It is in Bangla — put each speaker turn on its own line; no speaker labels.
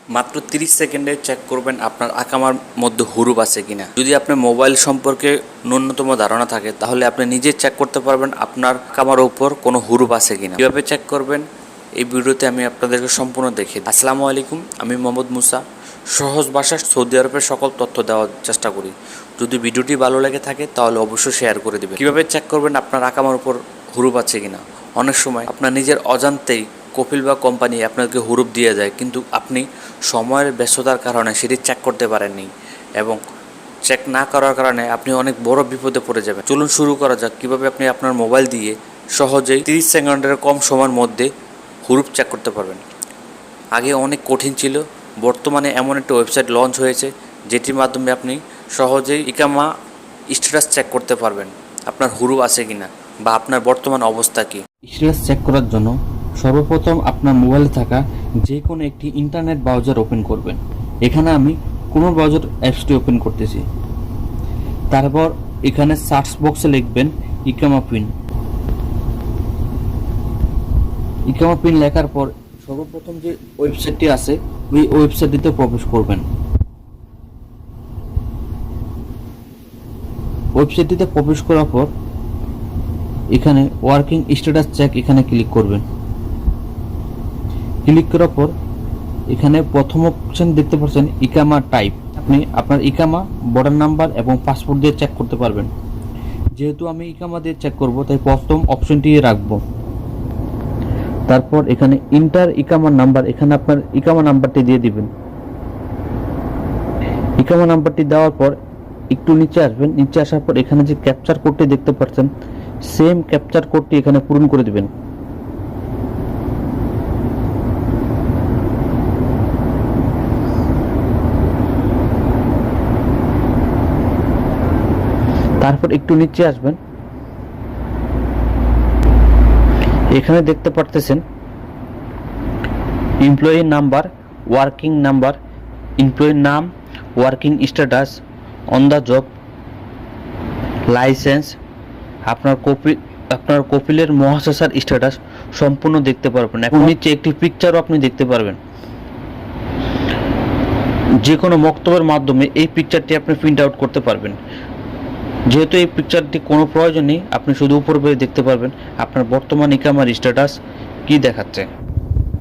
মাত্র 30 সেকেন্ডে চেক করবেন আপনার আকামার মধ্যে হুরুপ আছে কিনা। যদি আপনার মোবাইল সম্পর্কে ন্যূনতম ধারণা থাকে তাহলে আপনি নিজে চেক করতে পারবেন আপনার আকামার উপর কোনো হুরুপ আছে কিনা। কীভাবে চেক করবেন এই ভিডিওতে আমি আপনাদেরকে সম্পূর্ণ দেখিয়ে দিই। আসসালামু আলাইকুম, আমি মোহাম্মদ মুসা। সহজ ভাষায় সৌদি আরবের সকল তথ্য দেওয়ার চেষ্টা করি। যদি ভিডিওটি ভালো লেগে থাকে তাহলে অবশ্যই শেয়ার করে দেবেন। কীভাবে চেক করবেন আপনার আকামার উপর হুরুপ আছে কিনা। অনেক সময় আপনার নিজের অজান্তেই কপিল বা কোম্পানি আপনাকে হুরুপ দিয়ে যায়, কিন্তু আপনি সময়ের ব্যস্ততার কারণে সেটি চেক করতে পারেননি এবং চেক না করার কারণে আপনি অনেক বড় বিপদে পড়ে যাবেন। চলুন শুরু করা যাক কীভাবে আপনি আপনার মোবাইল দিয়ে সহজেই 30 সেকেন্ডের কম সময়ের মধ্যে হুরুপ চেক করতে পারবেন। আগে অনেক কঠিন ছিল, বর্তমানে এমন একটা ওয়েবসাইট লঞ্চ হয়েছে যেটির মাধ্যমে আপনি সহজেই ইকামা স্ট্যাটাস চেক করতে পারবেন আপনার হুরুপ আছে কিনা বা আপনার বর্তমান অবস্থা কী। স্ট্যাটাস চেক করার জন্য সর্বপ্রথম আপনার মোবাইলে থাকা যে কোনো একটি ইন্টারনেট ব্রাউজার ওপেন করবেন। এখানে আমি কোনো ব্রাউজার অ্যাপসটি ওপেন করতেছি। তারপর এখানে সার্চ বক্সে লিখবেন ইকামা পিন। ইকামা পিন লেখার পর সর্বপ্রথম যে ওয়েবসাইটটি আছে ওই ওয়েবসাইটটিতে প্রবেশ করবেন। ওয়েবসাইটটিতে প্রবেশ করার পর এখানে ওয়ার্কিং স্ট্যাটাস চেক এখানে ক্লিক করবেন। ক্লিক করার পর এখানে প্রথম অপশন দেখতে পাচ্ছেন ইকামা টাইপ। আপনি আপনার ইকামা, বর্ডার নাম্বার এবং পাসপোর্ট দিয়ে চেক করতে পারবেন। যেহেতু আমি ইকামা দিয়ে চেক করব তাই প্রথম অপশনটি রাখবো। তারপর এখানে ইন্টার ইকামা নাম্বার, এখানে আপনার ইকামা নাম্বারটি দিয়ে দিবেন। ইকামা নাম্বারটি দেওয়ার পর একটু নিচে আসবেন। নিচে আসার পর এখানে যে ক্যাপচার কোডটি দেখতে পাচ্ছেন সেম ক্যাপচার কোডটি এখানে পূরণ করে দিবেন। তারপর একটু নিচে আসবেন। এখানে দেখতে পারতেছেন employee number, working number, employee name, working status, on the job, license, আপনার কপিলের মহাশাসার স্ট্যাটাস সম্পূর্ণ দেখতে পারবেন। এখন নিচে একটি পিকচারও আপনি দেখতে পারবেন। যে কোনো মক্তবের মাধ্যমে এই পিকচারটি আপনি প্রিন্ট আউট করতে পারবেন। যেহেতু এই পিকচারটি কোনো প্রয়োজন নেই, আপনি শুধু উপর দেখতে পারবেন আপনার বর্তমান ইকামার স্ট্যাটাস কি দেখাচ্ছে।